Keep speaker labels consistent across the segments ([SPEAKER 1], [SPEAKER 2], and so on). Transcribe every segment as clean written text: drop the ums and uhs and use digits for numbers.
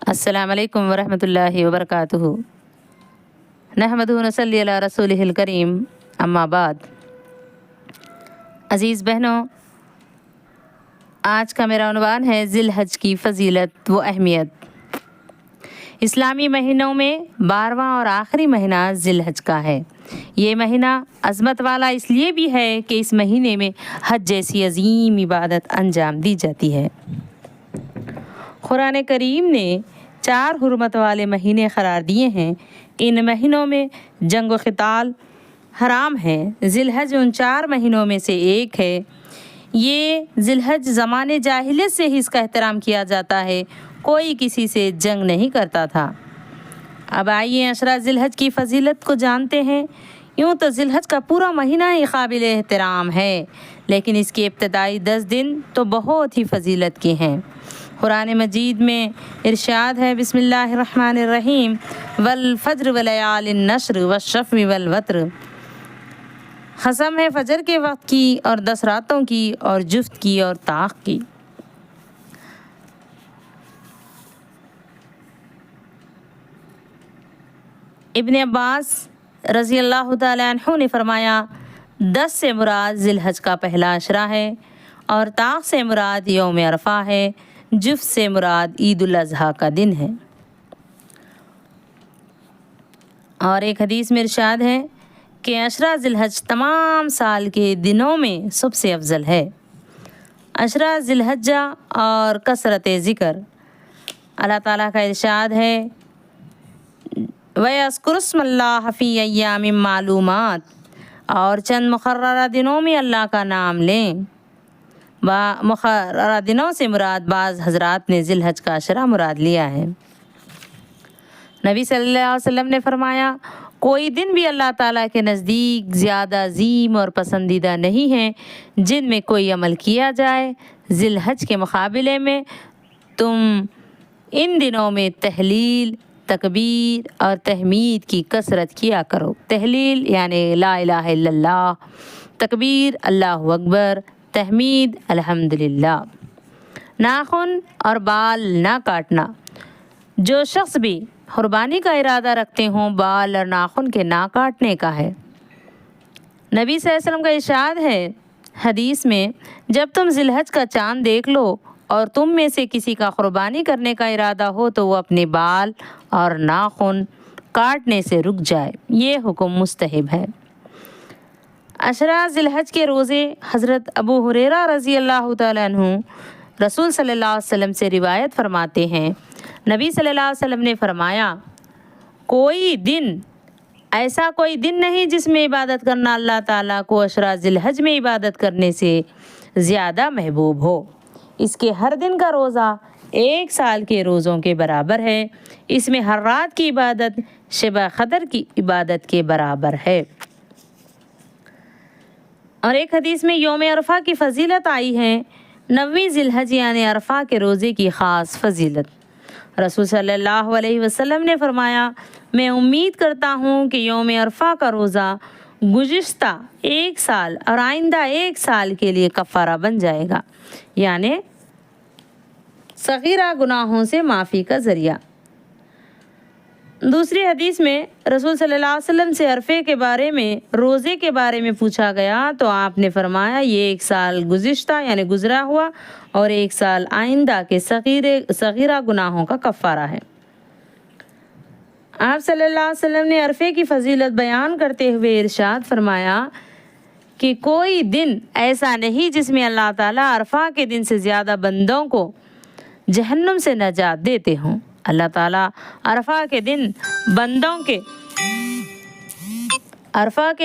[SPEAKER 1] السلام علیکم ورحمۃ اللہ وبرکاتہ۔ نحمدہ و نصلی علی رسولہ الکریم، اما بعد۔ عزیز بہنوں، آج کا میرا عنوان ہے ذی الحج کی فضیلت و اہمیت۔ اسلامی مہینوں میں 12واں اور آخری مہینہ ذی الحج کا ہے۔ یہ مہینہ عظمت والا اس لیے بھی ہے کہ اس مہینے میں حج جیسی عظیم عبادت انجام دی جاتی ہے۔ قرآن کریم نے 4 حرمت والے مہینے قرار دیے ہیں۔ ان مہینوں میں جنگ و قتال حرام ہے۔ ذی الحج ان 4 مہینوں میں سے ایک ہے۔ یہ ذی الحج زمانے جاہلیت سے ہی اس کا احترام کیا جاتا ہے، کوئی کسی سے جنگ نہیں کرتا تھا۔ اب آئیے عشرہ ذی الحج کی فضیلت کو جانتے ہیں۔ یوں تو ذی الحج کا پورا مہینہ ہی قابل احترام ہے، لیکن اس کے ابتدائی 10 دن تو بہت ہی فضیلت کے ہیں۔ قرآن مجید میں ارشاد ہے، بسم اللہ الرحمن الرحیم، والفجر ولیال النشر والشفع والوتر۔ قسم ہے فجر کے وقت کی اور 10 راتوں کی اور جفت کی اور طاق کی۔ ابن عباس رضی اللہ تعالی عنہ نے فرمایا، 10 سے مراد ذی الحج کا پہلا عشرہ ہے، اور طاق سے مراد یوم عرفہ ہے، جفت سے مراد عید الاضحیٰ کا دن ہے۔ اور ایک حدیث میں ارشاد ہے کہ عشرہ ذی الحج تمام سال کے دنوں میں سب سے افضل ہے۔ عشرہ ذی الحجہ اور کثرت ذکر۔ اللہ تعالیٰ کا ارشاد ہے، وَيَذْكُرُ اسْمَ اللَّهِ فِي أَيَّامٍ مَّعْلُومَاتٍ، اور چند مقررہ دنوں میں اللہ کا نام لیں۔ مقررہ دنوں سے مراد بعض حضرات نے ذی الحج کا عشرہ مراد لیا ہے۔ نبی صلی اللہ علیہ وسلم نے فرمایا، کوئی دن بھی اللہ تعالیٰ کے نزدیک زیادہ عظیم اور پسندیدہ نہیں ہے جن میں کوئی عمل کیا جائے۔ ذی الحج کے مقابلے میں تم ان دنوں میں تہلیل، تکبیر اور تحمید کی کثرت کیا کرو۔ تہلیل یعنی لا الہ الا اللہ، تکبیر اللہ اکبر، تحمید الحمدللہ۔ ناخن اور بال نہ کاٹنا۔ جو شخص بھی قربانی کا ارادہ رکھتے ہوں، بال اور ناخن کے نہ کاٹنے کا ہے۔ نبی صلی اللہ علیہ وسلم کا ارشاد ہے حدیث میں، جب تم ذی الحج کا چاند دیکھ لو اور تم میں سے کسی کا قربانی کرنے کا ارادہ ہو تو وہ اپنے بال اور ناخن کاٹنے سے رک جائے۔ یہ حکم مستحب ہے۔ عشرہ ذی الحج کے روزے حضرت ابو ہریرہ رضی اللہ تعالیٰ عنہ رسول صلی اللہ علیہ وسلم سے روایت فرماتے ہیں، نبی صلی اللہ علیہ وسلم نے فرمایا، کوئی دن نہیں جس میں عبادت کرنا اللہ تعالیٰ کو عشرہ ذی الحج میں عبادت کرنے سے زیادہ محبوب ہو۔ اس کے ہر دن کا روزہ 1 سال کے روزوں کے برابر ہے۔ اس میں ہر رات کی عبادت شب قدر کی عبادت کے برابر ہے۔ اور ایک حدیث میں یوم عرفہ کی فضیلت آئی ہے، 9ویں ذی الحج یعنی عرفہ کے روزے کی خاص فضیلت۔ رسول صلی اللہ علیہ وسلم نے فرمایا، میں امید کرتا ہوں کہ یوم عرفہ کا روزہ گزشتہ 1 سال اور آئندہ 1 سال کے لیے کفارہ بن جائے گا، یعنی صغیرہ گناہوں سے معافی کا ذریعہ۔ دوسری حدیث میں رسول صلی اللہ علیہ وسلم سے عرفے کے بارے میں، روزے کے بارے میں پوچھا گیا تو آپ نے فرمایا، یہ 1 سال گزشتہ یعنی گزرا ہوا اور 1 سال آئندہ کے صغیرہ گناہوں کا کفارہ ہے۔ آپ صلی اللہ علیہ وسلم نے عرفے کی فضیلت بیان کرتے ہوئے ارشاد فرمایا کہ کوئی دن ایسا نہیں جس میں اللہ تعالیٰ عرفہ کے دن سے زیادہ بندوں کو جہنم سے نجات دیتے ہوں۔ اللہ تعالیٰ عرفہ کے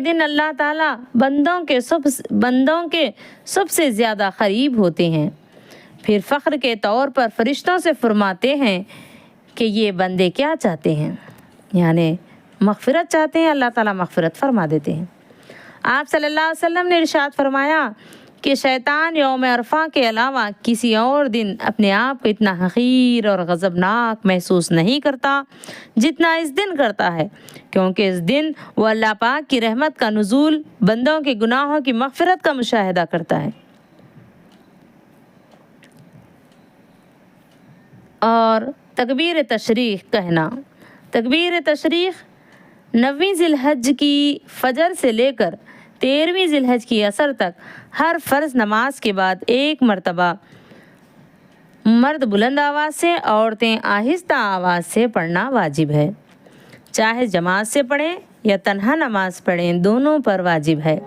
[SPEAKER 1] دن اللہ تعالیٰ بندوں کے سب سے زیادہ قریب ہوتے ہیں۔ پھر فخر کے طور پر فرشتوں سے فرماتے ہیں کہ یہ بندے کیا چاہتے ہیں، یعنی مغفرت چاہتے ہیں، اللہ تعالیٰ مغفرت فرما دیتے ہیں۔ آپ صلی اللہ علیہ وسلم نے ارشاد فرمایا کہ شیطان یوم عرفہ کے علاوہ کسی اور دن اپنے آپ کو اتنا حقیر اور غضبناک محسوس نہیں کرتا جتنا اس دن کرتا ہے، کیونکہ اس دن وہ اللہ پاک کی رحمت کا نزول، بندوں کے گناہوں کی مغفرت کا مشاہدہ کرتا ہے۔ اور تکبیر تشریق کہنا۔ تکبیر تشریق 9ویں ذی الحج کی فجر سے لے کر 13ویں ذی الحج کی عصر تک ہر فرض نماز کے بعد ایک مرتبہ مرد بلند آواز سے، عورتیں آہستہ آواز سے پڑھنا واجب ہے۔ چاہے جماعت سے پڑھیں یا تنہا نماز پڑھیں، دونوں پر واجب ہے۔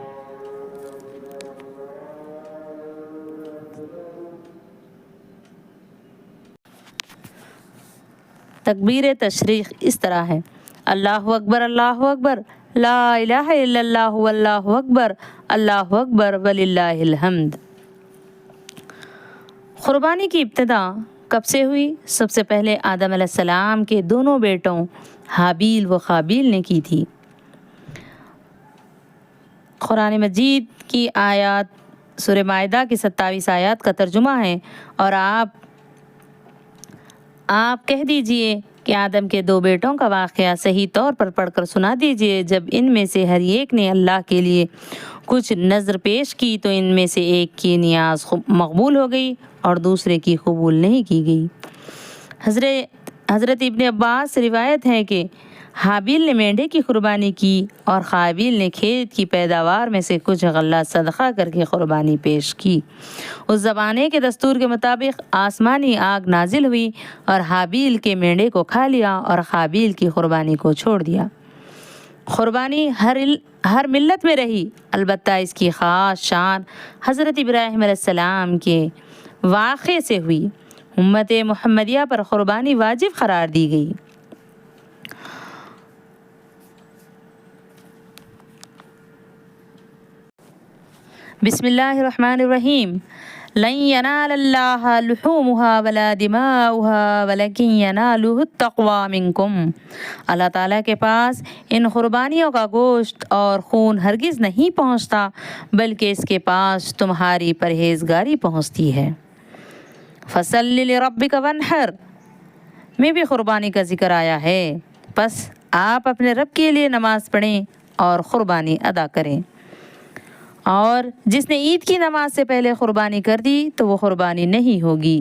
[SPEAKER 1] تکبیر تشریق اس طرح ہے: اللہ اکبر، اللہ اکبر، لا الہ الا اللہ واللہ اکبر، اللہ اکبر وللہ الحمد۔ قربانی کی ابتدا کب سے ہوئی؟ سب سے پہلے آدم علیہ السلام کے دونوں بیٹوں حابیل و قابیل نے کی تھی۔ قرآن مجید کی آیات سورہ مائدہ کی 27 آیات کا ترجمہ ہے، اور آپ کہہ دیجئے کہ آدم کے 2 بیٹوں کا واقعہ صحیح طور پر پڑھ کر سنا دیجئے۔ جب ان میں سے ہر ایک نے اللہ کے لیے کچھ نذر پیش کی تو ان میں سے ایک کی نیاز مقبول ہو گئی اور دوسرے کی قبول نہیں کی گئی۔ حضرت ابن عباس سے روایت ہے کہ حابیل نے مینڈے کی قربانی کی اور قابیل نے کھیت کی پیداوار میں سے کچھ غلہ صدقہ کر کے قربانی پیش کی۔ اس زمانے کے دستور کے مطابق آسمانی آگ نازل ہوئی اور حابیل کے مینڈے کو کھا لیا اور قابیل کی قربانی کو چھوڑ دیا۔ قربانی ہر ملت میں رہی، البتہ اس کی خاص شان حضرت ابراہیم علیہ السلام کے واقعے سے ہوئی۔ امت محمدیہ پر قربانی واجب قرار دی گئی۔ بسم اللہ الرحمن الرحیم۔ لن ینال اللہ لحومها ولا دماؤها ولکن ینالہ التقوی منکم۔ اللہ تعالیٰ کے پاس ان قربانیوں کا گوشت اور خون ہرگز نہیں پہنچتا، بلکہ اس کے پاس تمہاری پرہیزگاری پہنچتی ہے۔ فصل لربک وانحر میں بھی قربانی کا ذکر آیا ہے، پس آپ اپنے رب کے لیے نماز پڑھیں اور قربانی ادا کریں۔ اور جس نے عید کی نماز سے پہلے قربانی کر دی تو وہ قربانی نہیں ہوگی۔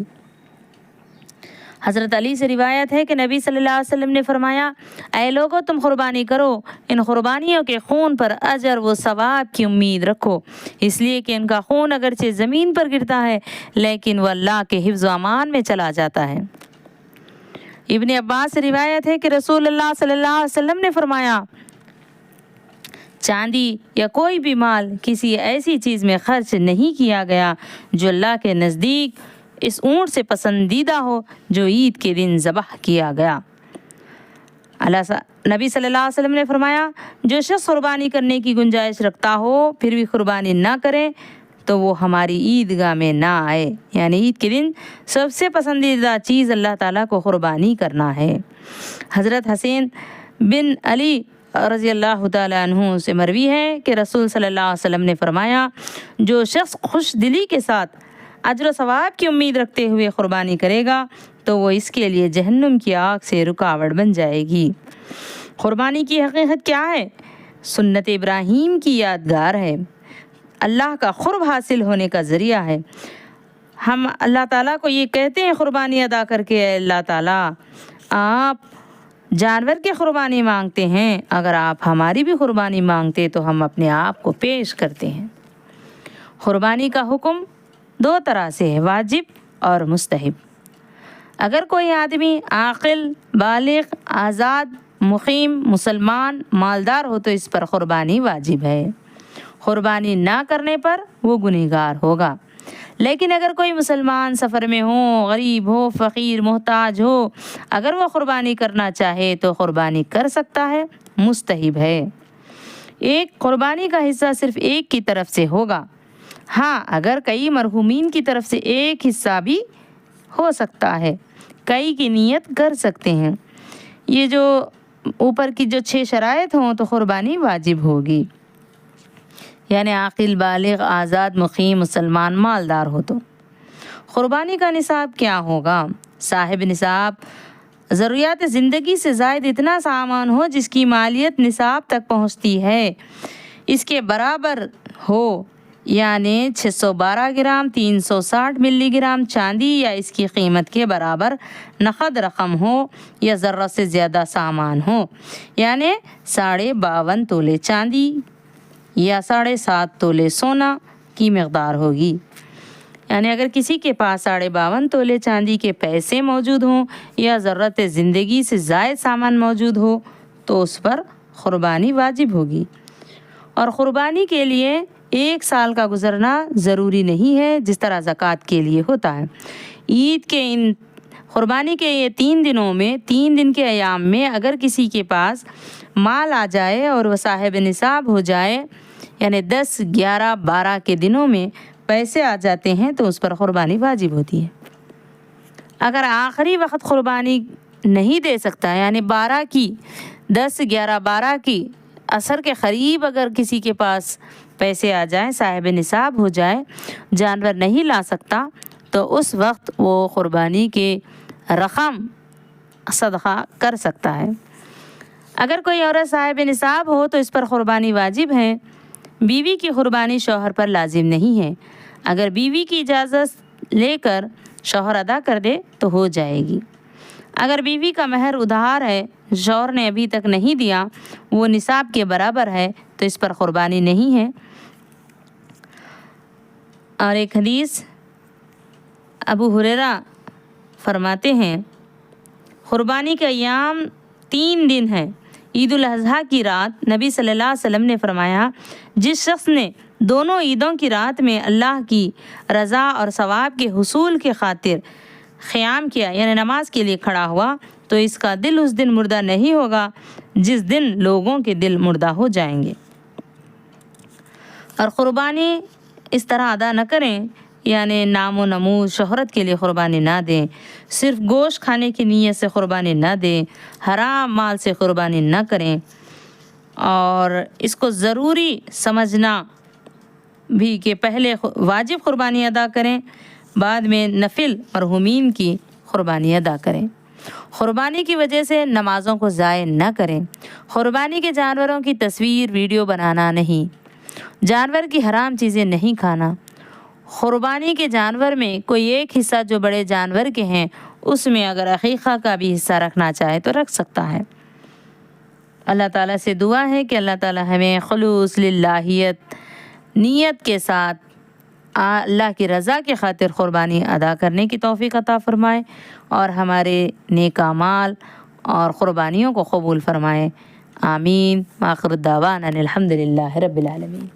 [SPEAKER 1] حضرت علی سے روایت ہے کہ نبی صلی اللہ علیہ وسلم نے فرمایا: اے لوگو، تم قربانی کرو، ان قربانیوں کے خون پر اجر و ثواب کی امید رکھو، اس لیے کہ ان کا خون اگرچہ زمین پر گرتا ہے لیکن وہ اللہ کے حفظ و امان میں چلا جاتا ہے۔ ابن عباس سے روایت ہے کہ رسول اللہ صلی اللہ علیہ وسلم نے فرمایا: چاندی یا کوئی بھی مال کسی ایسی چیز میں خرچ نہیں کیا گیا جو اللہ کے نزدیک اس اونٹ سے پسندیدہ ہو جو عید کے دن ذبح کیا گیا۔ نبی صلی اللہ علیہ وسلم نے فرمایا: جو شخص قربانی کرنے کی گنجائش رکھتا ہو پھر بھی قربانی نہ کرے تو وہ ہماری عیدگاہ میں نہ آئے، یعنی عید کے دن سب سے پسندیدہ چیز اللہ تعالیٰ کو قربانی کرنا ہے۔ حضرت حسین بن علی رضی اللہ تعالیٰ عنہ سے مروی ہے کہ رسول صلی اللہ علیہ وسلم نے فرمایا: جو شخص خوش دلی کے ساتھ اجر و ثواب کی امید رکھتے ہوئے قربانی کرے گا تو وہ اس کے لیے جہنم کی آگ سے رکاوٹ بن جائے گی۔ قربانی کی حقیقت کیا ہے؟ سنت ابراہیم کی یادگار ہے، اللہ کا قرب حاصل ہونے کا ذریعہ ہے۔ ہم اللہ تعالیٰ کو یہ کہتے ہیں قربانی ادا کر کے: اے اللہ تعالیٰ، آپ جانور کی قربانی مانگتے ہیں، اگر آپ ہماری بھی قربانی مانگتے تو ہم اپنے آپ کو پیش کرتے ہیں۔ قربانی کا حکم 2 طرح سے ہے: واجب اور مستحب۔ اگر کوئی آدمی عاقل، بالغ، آزاد، مقیم، مسلمان، مالدار ہو تو اس پر قربانی واجب ہے۔ قربانی نہ کرنے پر وہ گنہگار ہوگا۔ لیکن اگر کوئی مسلمان سفر میں ہو، غریب ہو، فقیر، محتاج ہو، اگر وہ قربانی کرنا چاہے تو قربانی کر سکتا ہے، مستحب ہے۔ ایک قربانی کا حصہ صرف ایک کی طرف سے ہوگا۔ ہاں، اگر کئی مرحومین کی طرف سے ایک حصہ بھی ہو سکتا ہے، کئی کی نیت کر سکتے ہیں۔ یہ جو اوپر کی جو 6 شرائط ہوں تو قربانی واجب ہوگی، یعنی عاقل، بالغ، آزاد، مقیم، مسلمان، مالدار ہو تو۔ قربانی کا نصاب کیا ہوگا؟ صاحب نصاب ضروریات زندگی سے زائد اتنا سامان ہو جس کی مالیت نصاب تک پہنچتی ہے، اس کے برابر ہو، یعنی 612 گرام 360 ملی گرام چاندی یا اس کی قیمت کے برابر نقد رقم ہو یا ذرہ سے زیادہ سامان ہو، یعنی 52.5 تولے چاندی یا 7.5 تولے سونا کی مقدار ہوگی۔ یعنی اگر کسی کے پاس 52.5 تولے چاندی کے پیسے موجود ہوں یا ضرورت زندگی سے زائد سامان موجود ہو تو اس پر قربانی واجب ہوگی۔ اور قربانی کے لیے 1 سال کا گزرنا ضروری نہیں ہے جس طرح زکوٰۃ کے لیے ہوتا ہے۔ عید کے قربانی کے یہ 3 دنوں میں 3 دن کے ایام میں اگر کسی کے پاس مال آ جائے اور وہ صاحب نصاب ہو جائے، یعنی 10، 11، 12 کے دنوں میں پیسے آ جاتے ہیں تو اس پر قربانی واجب ہوتی ہے۔ اگر آخری وقت قربانی نہیں دے سکتا، یعنی 12 کی 10، 11، 12 کی عصر کے قریب اگر کسی کے پاس پیسے آ جائیں، صاحب نصاب ہو جائے، جانور نہیں لا سکتا، تو اس وقت وہ قربانی کے رقم صدقہ کر سکتا ہے۔ اگر کوئی عورت صاحب نصاب ہو تو اس پر قربانی واجب ہے۔ بیوی کی قربانی شوہر پر لازم نہیں ہے۔ اگر بیوی کی اجازت لے کر شوہر ادا کر دے تو ہو جائے گی۔ اگر بیوی کا مہر ادھار ہے، شوہر نے ابھی تک نہیں دیا، وہ نصاب کے برابر ہے تو اس پر قربانی نہیں ہے۔ اور ایک حدیث ابو ہریرہ فرماتے ہیں، قربانی کا ایام 3 دن ہے۔ عید الاضحیٰ کی رات نبی صلی اللہ علیہ وسلم نے فرمایا، جس شخص نے دونوں عیدوں کی رات میں اللہ کی رضا اور ثواب کے حصول کے خاطر قیام کیا، یعنی نماز کے لیے کھڑا ہوا، تو اس کا دل اس دن مردہ نہیں ہوگا جس دن لوگوں کے دل مردہ ہو جائیں گے۔ اور قربانی اس طرح ادا نہ کریں، یعنی نام و نمود شہرت کے لیے قربانی نہ دیں، صرف گوشت کھانے کی نیت سے قربانی نہ دیں، حرام مال سے قربانی نہ کریں، اور اس کو ضروری سمجھنا بھی کہ پہلے واجب قربانی ادا کریں، بعد میں نفل مرحومین کی قربانی ادا کریں۔ قربانی کی وجہ سے نمازوں کو ضائع نہ کریں۔ قربانی کے جانوروں کی تصویر ویڈیو بنانا نہیں، جانور کی حرام چیزیں نہیں کھانا۔ قربانی کے جانور میں کوئی ایک حصہ جو بڑے جانور کے ہیں، اس میں اگر عقیقہ کا بھی حصہ رکھنا چاہے تو رکھ سکتا ہے۔ اللہ تعالیٰ سے دعا ہے کہ اللہ تعالیٰ ہمیں خلوص للہیت نیت کے ساتھ اللہ کی رضا کی خاطر قربانی ادا کرنے کی توفیق عطا فرمائے، اور ہمارے نیک اعمال اور قربانیوں کو قبول فرمائے۔ آمین۔ آخر الدعوانا الحمد للہ رب العالمین۔